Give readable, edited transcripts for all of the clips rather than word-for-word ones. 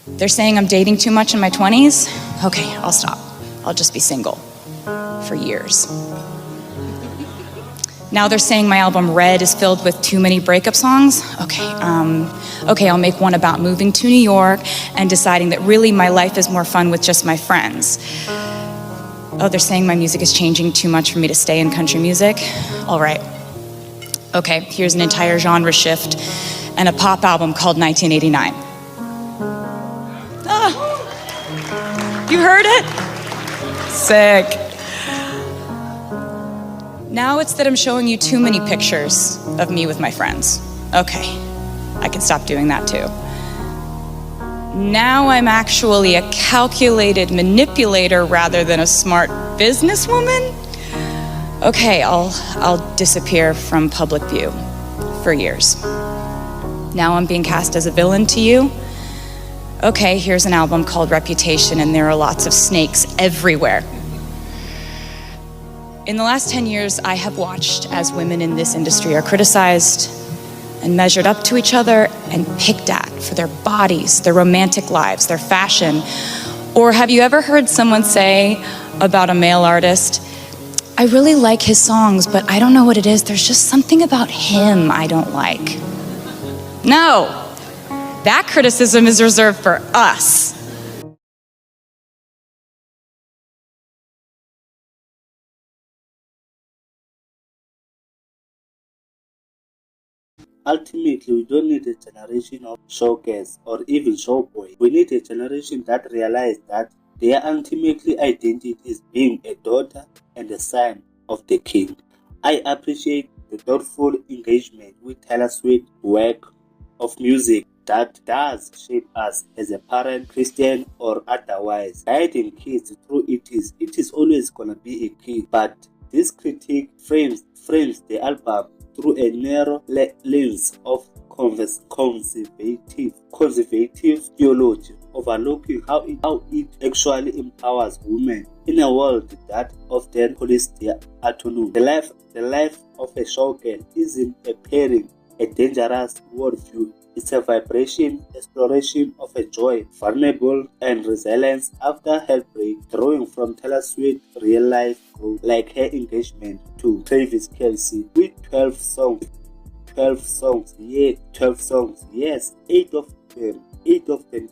They're saying I'm dating too much in my 20s. Okay, I'll stop. I'll just be single for years. Now they're saying my album Red is filled with too many breakup songs. Okay, I'll make one about moving to New York and deciding that really my life is more fun with just my friends. Oh, they're saying my music is changing too much for me to stay in country music. All right. Okay, here's an entire genre shift and a pop album called 1989. Ah, you heard it? Sick. Now it's that I'm showing you too many pictures of me with my friends. Okay, I can stop doing that too. Now I'm actually a calculated manipulator rather than a smart businesswoman. Okay, I'll disappear from public view for years. Now I'm being cast as a villain to you. Okay, here's an album called Reputation, and there are lots of snakes everywhere. In the last 10 years, I have watched as women in this industry are criticized and measured up to each other and picked at for their bodies, their romantic lives, their fashion. Or have you ever heard someone say about a male artist, I really like his songs, but I don't know what it is. There's just something about him I don't like. No, that criticism is reserved for us. Ultimately, we don't need a generation of showgirls or even showboys. We need a generation that realizes that their ultimate identity is being a daughter and a son of the king. I appreciate the thoughtful engagement with Taylor Swift's work of music that does shape us as a parent, Christian or otherwise. Guiding kids through it is always gonna be a key, but this critique frames the album through a narrow lens of conservative theology, overlooking how it actually empowers women in a world that often polices their autonomy. The life of a showgirl isn't a pairing, a dangerous worldview. It's a vibration, exploration of a joy, vulnerable and resilience after heartbreak, drawing from Taylor Swift's real-life growth, like her engagement to Travis Kelce with 12 songs. 12 songs, yes, 8 of them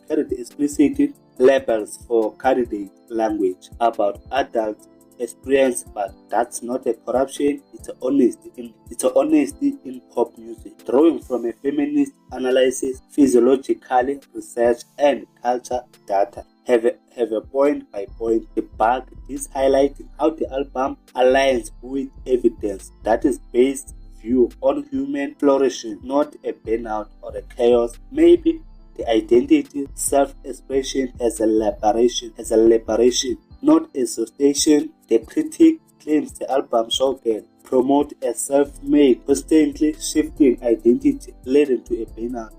carried explicit labels for candidate language about adult experience, but that's not a corruption, it's a honesty in pop music, drawing from a feminist analysis, physiological research and culture data. Have a point by point debug this, highlighting how the album aligns with evidence that is based view on human flourishing, not a burnout or a chaos. Maybe the identity, self-expression as a liberation, not association. The critic claims the album Showgirl promote a self-made, constantly shifting identity, leading to a burnout.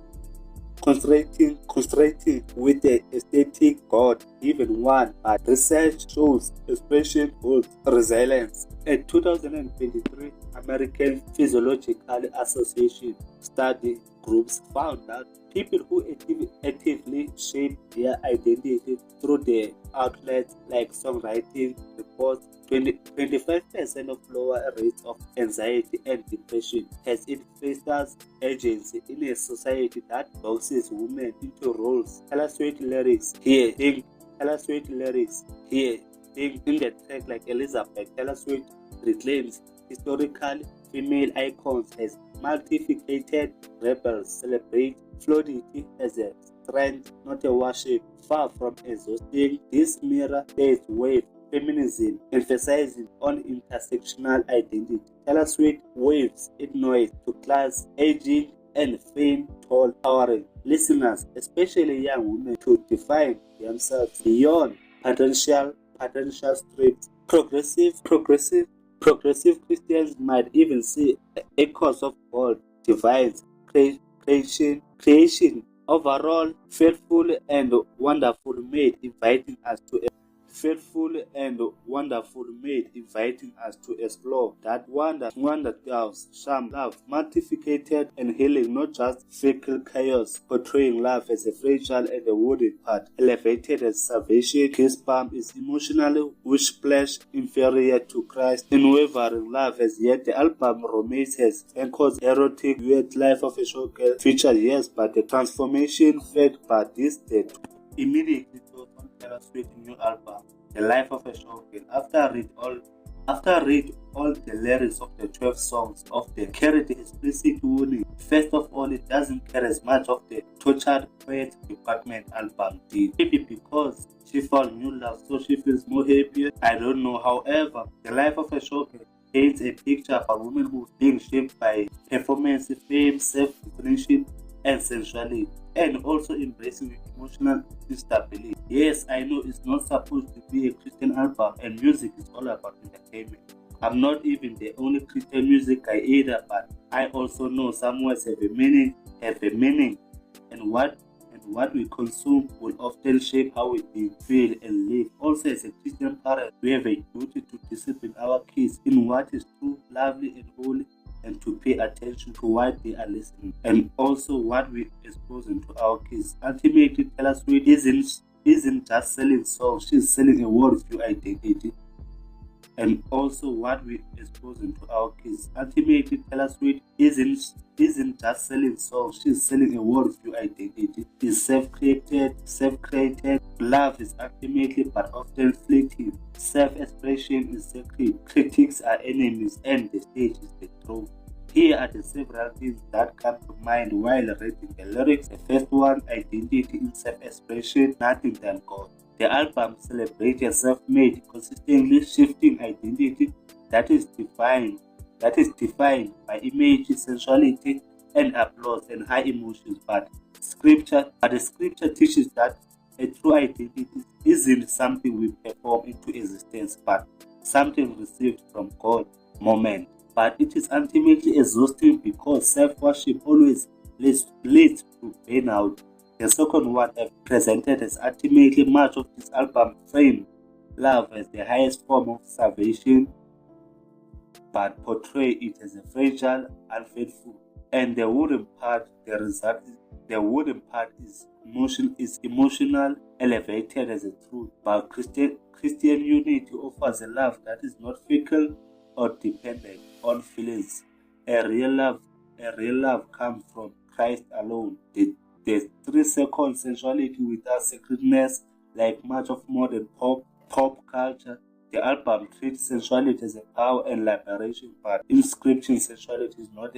Constraining with the aesthetic god given one, but research shows expression builds resilience. A 2023 American Physiological Association study groups found that people who actively shape their identity through their outlets like songwriting report 25% of lower rates of anxiety and depression, as it fosters agency in a society that boxes women into roles. Taylor Swift lyrics here, think in the track like Elizabeth. Taylor Swift reclaims historical female icons as multifaceted rebels, celebrate fluidity as a strength, not a worship. Far from exhausting, this mirror-based wave feminism, emphasizing on intersectional identity. Taylor Swift waves it noise to class, aging, and fame, told empowering listeners, especially young women, to define themselves beyond potential strips. Progressive Christians might even see echoes of God, divine creation, overall faithful and wonderful made, inviting us to faithful and wonderful made, inviting us to explore that wonder loves, charm, love, multiplicated and healing, not just fickle chaos, portraying love as a fragile and a woody part, elevated as salvation. His palm is emotionally wish-splash, inferior to Christ, unwavering love as yet. The album romance has echoes erotic, weird life of a showgirl, featured yes, but the transformation fed by this dead. Immediately thought on Taylor Swift's new album, The Life of a Showgirl. After I read all the lyrics of the 12 songs of the carried the explicit warning. First of all, it doesn't care as much of the tortured poet department album did. Maybe because she found new love, so she feels more happier. I don't know. However, The Life of a Showgirl paints a picture of a woman who's being shaped by performance, fame, self-definition, and sensuality, and also embracing emotional instability. Yes, I know it's not supposed to be a Christian album, and music is all about entertainment. I'm not even the only Christian music guy either, but I also know some words have a meaning, and what we consume will often shape how we think, feel, and live. Also, as a Christian parent, we have a duty to discipline our kids in what is true, lovely, and holy, and to pay attention to what they are listening, and also what we exposing to our kids. Ultimately, Taylor Swift isn't just selling songs; she's selling a worldview identity. And also what we exposing to our kids. Ultimately, Taylor Swift isn't just selling songs; she's selling a worldview identity. It's self-created. Love is ultimately but often fleeting. Self-expression is sacred. Critics are enemies, and the stage is the throne. Here are the several things that come to mind while reading the lyrics. The first one, identity in self-expression, nothing than God. The album celebrates a self-made, consistently shifting identity that is defined by image, sensuality, and applause and high emotions. But the scripture teaches that a true identity isn't something we perform into existence, but something received from God. Moment. But it is ultimately exhausting because self-worship always leads to burnout. The second one, presented as ultimately much of this album frame love as the highest form of salvation, but portray it as a fragile, unfaithful. And the wooden part, is emotional, elevated as a truth. But Christian unity offers a love that is not fickle or dependent on feelings. A real love comes from Christ alone. The 3-second sensuality without sacredness, like much of modern pop culture. The album treats sensuality as a power and liberation, but in scripture, sensuality is not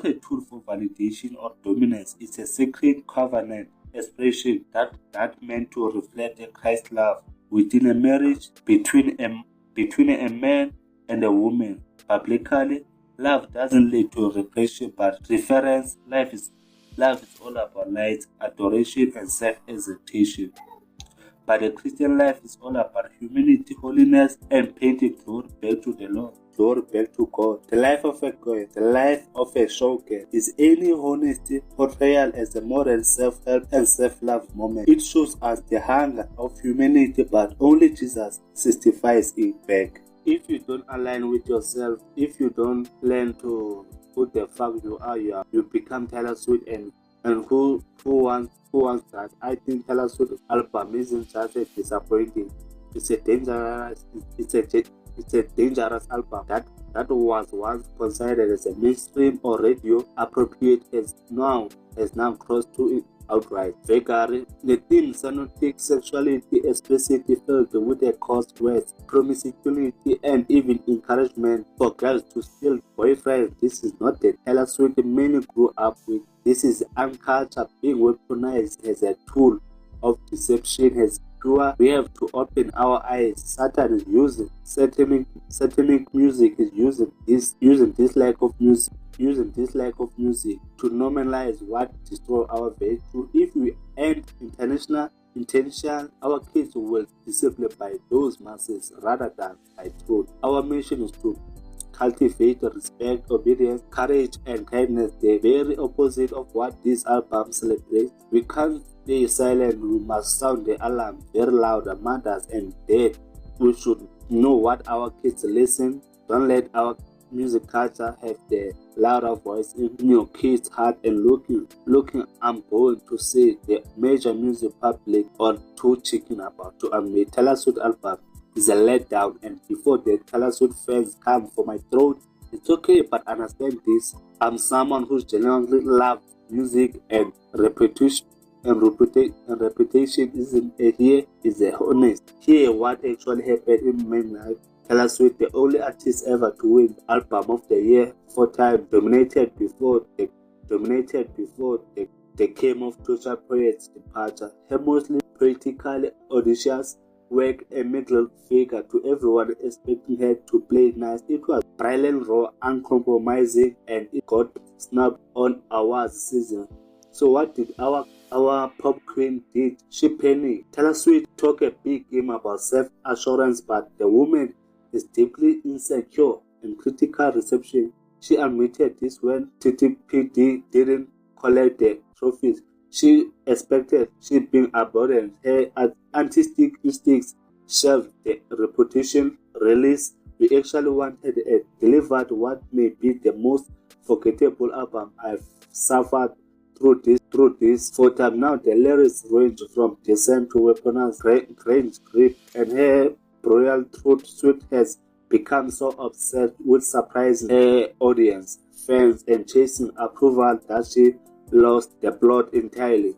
a tool for validation or dominance. It's a sacred covenant expression that meant to reflect a Christ love within a marriage between a man and a woman. Publicly, love doesn't lead to repression, but reference. Love is all about light, adoration, and self-exaltation. But the Christian life is all about humility, holiness, and painting glory back to the Lord. Glory back to God. The life of a showgirl is any honesty portrayal as a moral self-help and self-love moment. It shows us the hunger of humanity, but only Jesus justifies it back. If you don't align with yourself, if you don't learn to who the fuck you are, you become Taylor Swift, and who wants that? I think Taylor Swift album isn't just a disappointing. It's a dangerous album that was once considered as a mainstream or radio appropriate has now crossed to outright vagary. The theme sonotic sexuality explicitly filled with a coarse words, promiscuity, and even encouragement for girls to steal boyfriends. This is not the Taylor Swift many grew up with. This is unculture being weaponized as a tool of deception. As pure, we have to open our eyes. Satan is using satanic music is using this lack of music to normalize what destroy our virtue. If we end intentional, our kids will be disciplined by those masses rather than by truth. Our mission is to cultivate respect, obedience, courage, and kindness, the very opposite of what this album celebrates. We can't stay silent, we must sound the alarm very loud. Mothers and dead we should know what our kids listen. Don't let our music culture have the louder voice in your kids' heart. And looking, I'm going to say the major music public are too chicken about to admit Taylor Swift album is a letdown, and before the Taylor Swift fans come for my throat, it's okay, but understand this. I'm someone who's genuinely loves music, and reputation isn't a here is a honest. Here what actually happened in midnight. Taylor Swift, the only artist ever to win Album of the Year 4 times, dominated before they came off Social Poet's departure. Her mostly politically audacious work, a middle figure to everyone expecting her to play nice. It was brilliant, raw, uncompromising, and it got snubbed on awards season. So what did our pop queen did? She panicked. Taylor Swift talked a big game about self-assurance, but the woman is deeply insecure and critical reception. She admitted this when TTPD didn't collect the trophies she expected. She being abandoned. Her artistic instincts shelved the reputation release. We actually wanted a delivered what may be the most forgettable album I've suffered through this 4 times. Now the lyrics range from descent to weaponized grain grip, and her royal truth suite has become so obsessed with surprising her audience, fans, and chasing approval that she lost the plot entirely.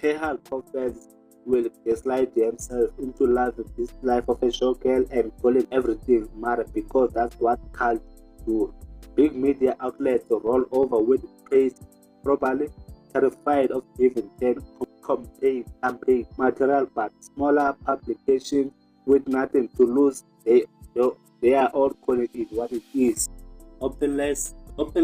Her hardcore fans will gaslight themselves into loving this life of a showgirl and calling everything matter because that's what cults do. Big media outlets roll over with praise, probably terrified of giving them campaign material, but smaller publications with nothing to lose, they are all calling it what it is. Open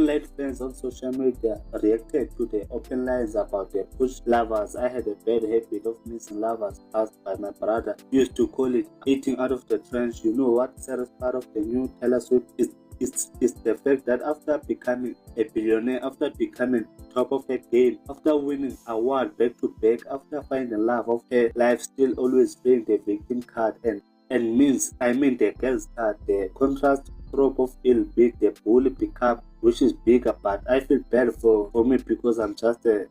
light fans on social media reacted to the open lines about the push lovers. I had a bad habit of missing lovers passed by my brother. Used to call it eating out of the trench. You know what saddest part of the new Taylor Swift is the fact that after becoming a billionaire, after becoming top of her game, after winning award back to back, after finding love of her life, still always playing the victim card and the girl's card. The contrast trope of ill big the bully become, which is bigger, but I feel bad for me because I'm just a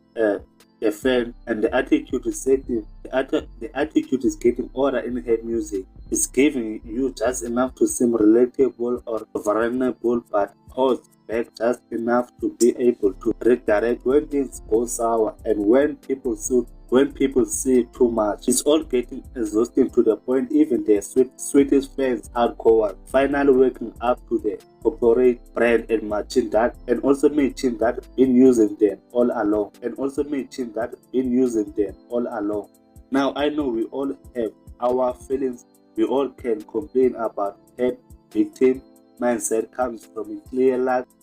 fan, and the attitude is setting. The attitude is getting order in her music. It's giving you just enough to seem relatable or vulnerable, but holds back just enough to be able to redirect when things go sour, and when people see too much. It's all getting exhausting to the point even the sweetest fans hardcore finally waking up to the corporate brand and also matching that been using them all along. Now I know we all have our feelings. We all can complain about hate. Victim mindset comes from a clear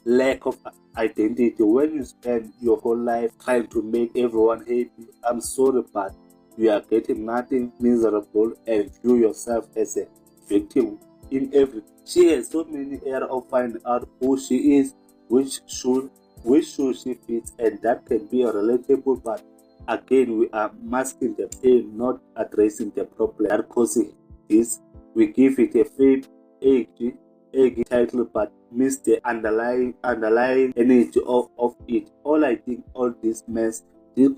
lack of identity. When you spend your whole life trying to make everyone happy, I'm sorry, but you are getting nothing, miserable, and view yourself as a victim in everything. She has so many areas of finding out who she is, which shoe she fits, and that can be relatable, but again, we are masking the pain, not addressing the problem that causing this. We give it a fake, eggy title, but miss the underlying energy of it. All I think all this mess, this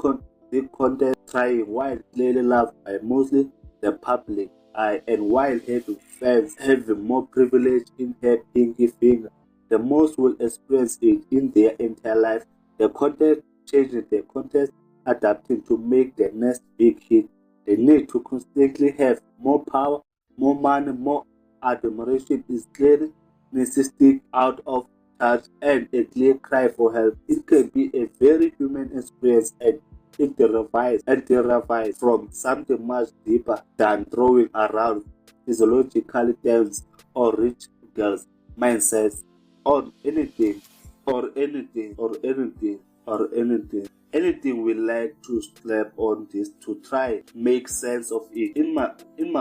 content trying while clearly loved by mostly the public eye, and while having fans having more privilege in their pinky finger, the most will experience it in their entire life. The content changing, the content adapting to make the next big hit. They need to constantly have more power, more money, more admiration is clearly narcissistic, out of touch, and a clear cry for help. It can be a very human experience, and it derives from something much deeper than throwing around physiological terms or rich girls' mindsets or anything. Anything we like to slap on this to try make sense of it. In my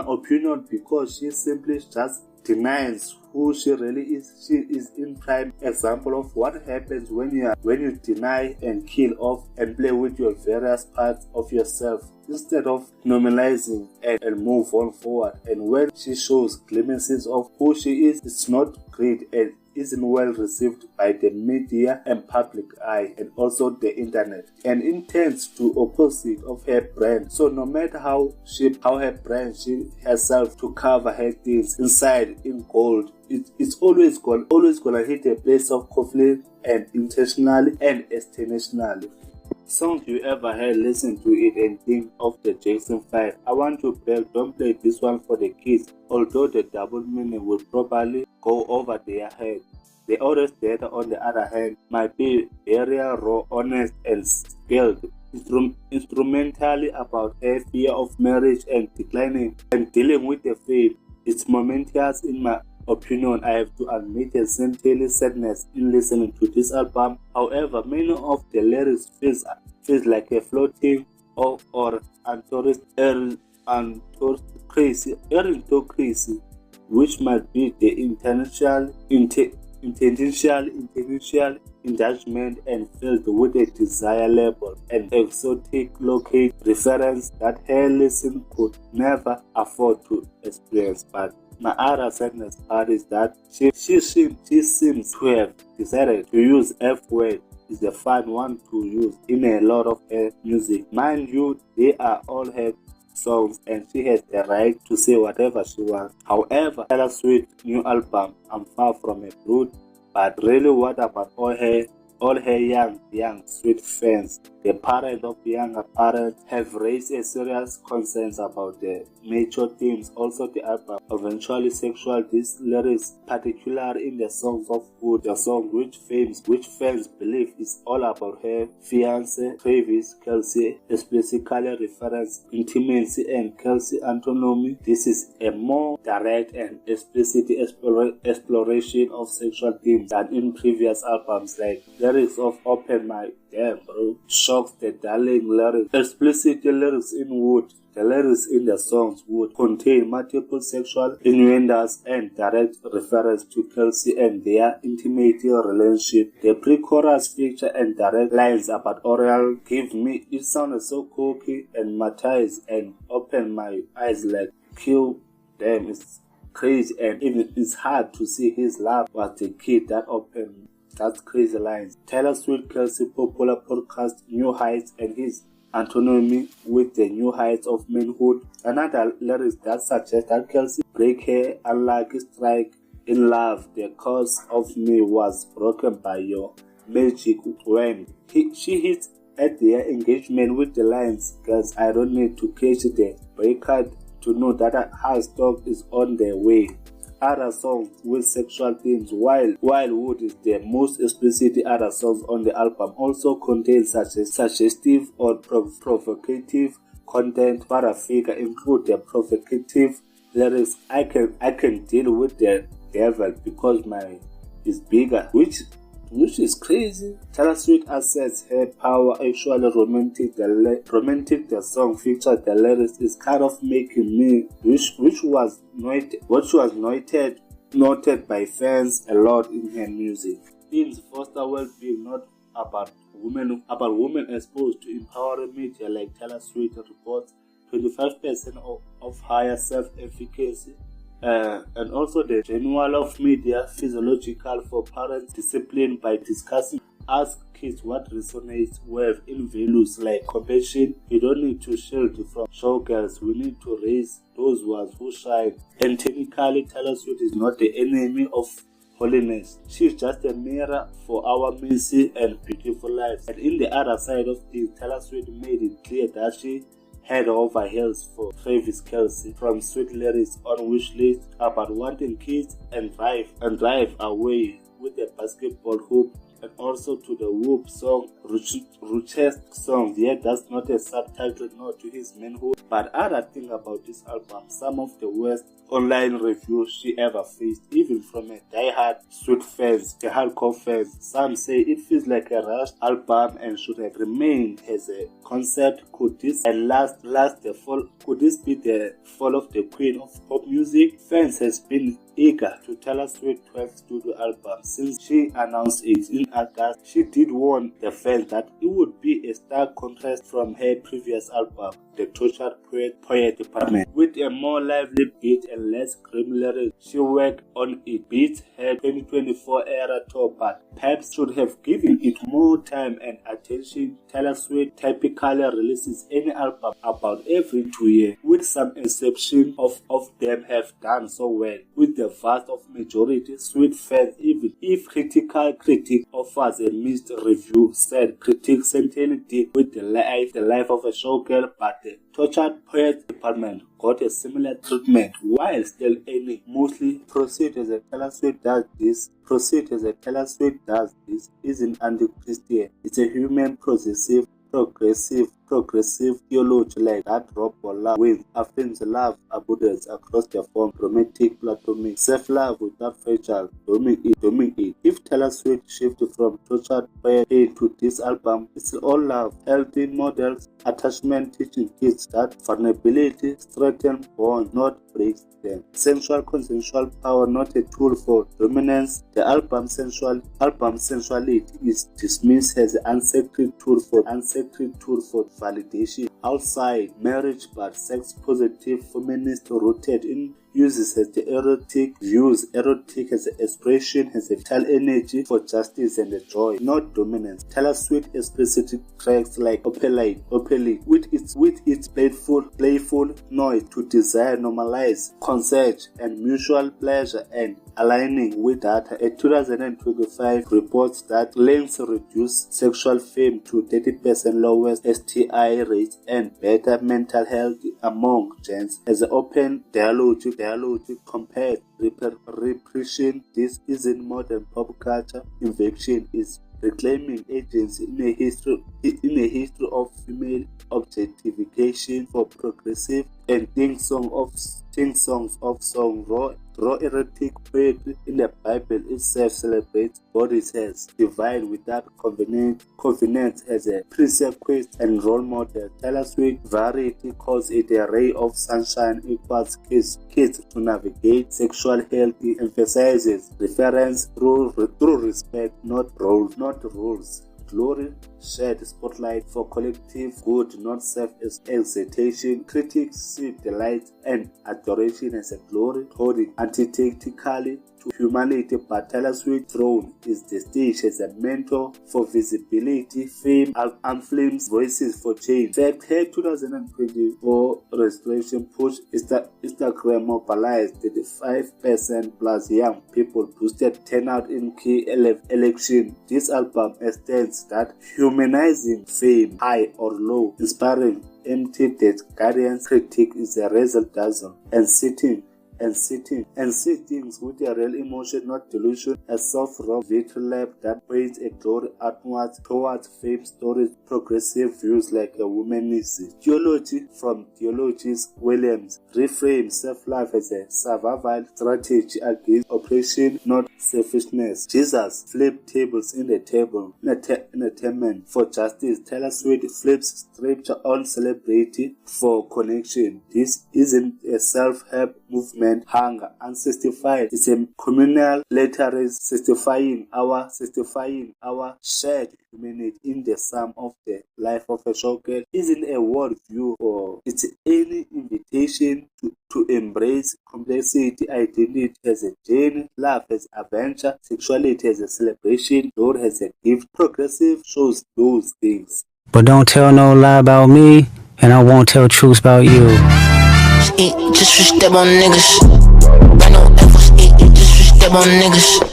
opinion, because she simply just denies who she really is. She is in prime example of what happens when you deny and kill off and play with your various parts of yourself instead of normalizing and move on forward. And when she shows glimpses of who she is, it's not great and isn't well received by the media and public eye and also the internet, and intends to opposite of her brand. So no matter how her brand she herself to cover her things inside in gold, it's always gonna hit a place of conflict, and intentionally and extensionally. Songs you ever heard, listen to it and think of the Jackson 5. I want to beg, don't play this one for the kids, although the double meaning will probably go over their head. The oldest data, on the other hand, might be very raw, honest, and skilled. Instrumentally about her fear of marriage and declining and dealing with the faith. It's momentous in my opinion. I have to admit a sentimental sadness in listening to this album. However, many of the lyrics feels like a floating or crazy, which might be the intentional engagement and filled with a desirable and exotic local reference that her listen could never afford to experience. But my other sadness part is that she seems to have decided to use F word. Is a fun one to use in a lot of her music. Mind you, they are all her songs and she has the right to say whatever she wants. However, Taylor Swift's new album, I'm Far From a Brute, but really what about all her young Swift fans? The parents of younger parents have raised a serious concerns about the major themes. Also, the album eventually sexual these lyrics, particularly in the songs of Wood, the song which fans believe is all about her fiance Travis Kelce, explicitly reference intimacy and Kelce autonomy. This is a more direct and explicit exploration of sexual themes than in previous albums like lyrics of Open My Damn Bro, Shocks the Darling lyrics. Explicit lyrics in Wood. The lyrics in the songs would contain multiple sexual innuendos and direct reference to Kelce and their intimate relationship. The pre-chorus feature and direct lines about oral give me. It sounded so cocky and matized and open my eyes like kill them. It's crazy, and even it's hard to see his love was the kid that opened. That's crazy lines. Taylor Swift Kelce popular podcast New Heights and his autonomy with the new heights of manhood. Another lyrics that suggests that Kelce break her unlucky strike in love. The cause of me was broken by your magic when she hits at their engagement with the lines, "Girls, I don't need to catch the breakout to know that a high stock is on the way." Other songs with sexual themes, while Wood is the most explicit, other songs on the album also contain suggestive or provocative content. Para figure include the provocative lyrics, I can deal with the devil because mine is bigger, which is crazy. Taylor Swift asserts her power. Actually romantic the song featured the lyrics is kind of making me which was noted by fans a lot in her music. Themes foster well-being, not about women exposed to empowering media like Taylor Swift reports 25% of higher self-efficacy. And also the renewal of media physiological for parents discipline by discussing. Ask kids what resonates well in values like compassion. You don't need to shield from showgirls. We need to raise those ones who shine. And technically, Taylor Swift is not the enemy of holiness. She's just a mirror for our messy and beautiful lives. And in the other side of things, Taylor Swift made it clear that she head over heels for Travis Kelce, from sweet lyrics on wish list about wanting kids and drive away with a basketball hoop, and also to the Whoop song, Ruchesque songs. Yeah, that's not a subtitle note to his manhood. But other thing about this album, some of the worst online reviews she ever faced, even from a die-hard Swift fans, the hardcore fans. Some say it feels like a rushed album and should have remained as a concept. Could this and last the fall? Could this be the fall of the queen of pop music? Fans has been eager to Taylor Swift's 12th studio album since she announced it in August. She did warn the fans that it would be a stark contrast from her previous album, The Tortured Poet Department. With a more lively beat and less grim lyrics, she worked on it, beat her 2024 era tour, but perhaps should have given it more time and attention. Taylor Swift typically releases any album about every 2 years, with some exception of them have done so well. With the vast of majority, Swift fans, even if critical critic offers a mixed review, said critics certainly did with the life of a showgirl, but the Tortured Poet Department got a similar treatment while still earning. Mostly proceed as a Taylor Swift does this. Isn't anti-Christian. It's a human, progressive theology like that Rob wins, affirms love, abundance across the form, romantic, platonic, self-love without fragile, doming it. If Taylor Swift shifted from tortured poet into this album, it's all love, healthy models, attachment, teaching kids that vulnerability strengthens bonds, not breaks them. Sensual, consensual power, not a tool for dominance. The album sensuality is dismissed as an unsacred tool for validation outside marriage, but sex positive, feminist, rooted in uses as the erotic as an expression, has a vital energy for justice and joy, not dominance. Taylor Swift explicit tracks like Opelite, with its playful noise to desire, normalize, consent, and mutual pleasure, and aligning with that. A 2025 reports that links reduce sexual fame to 30% lowest STI rates and better mental health among gens. As an open dialogue compared repression. This isn't modern pop culture. Invention is reclaiming agency in a history of female objectification for progressive and songs of song. Raw erotic poetry in the Bible itself celebrates body sex, divine without convenience as a prerequisite and role model. Taylor Swift variety calls it a ray of sunshine equals kids to navigate sexual health, emphasizes reference through respect, not rules. Glory, shed spotlight for collective good, not self-exaltation. Critics see delight and adoration as a glory, holding antithetically to humanity, but Taylor Swift's throne is the stage as a mentor for visibility, fame, and flames voices for change. Fact, her 2024 restoration push Instagram mobilized 35% plus young people, boosted turnout in key election. This album extends that humanizing fame, high or low, inspiring empty that guardians critique is a result dozen and sitting with a real emotion, not delusion, a soft rock victory lap that points a glory outwards towards fame stories, progressive views like a womanist theology from Theologies Williams, reframes self-love as a survival strategy against oppression, not selfishness. Jesus flipped tables in entertainment for justice. Taylor Swift flips scripture on celebrity for connection. This isn't a self-help movement. Hunger unsatisfied is a communal letter satisfying our shared humanity in the sum of the life of a showgirl. Isn't a world view, or it's any invitation to embrace complexity, identity as a journey, love as adventure, sexuality as a celebration, Lord as a gift. Progressive shows those things. But don't tell no lie about me, and I won't tell truths about you. Just step on niggas. Right no efforts, just step on niggas.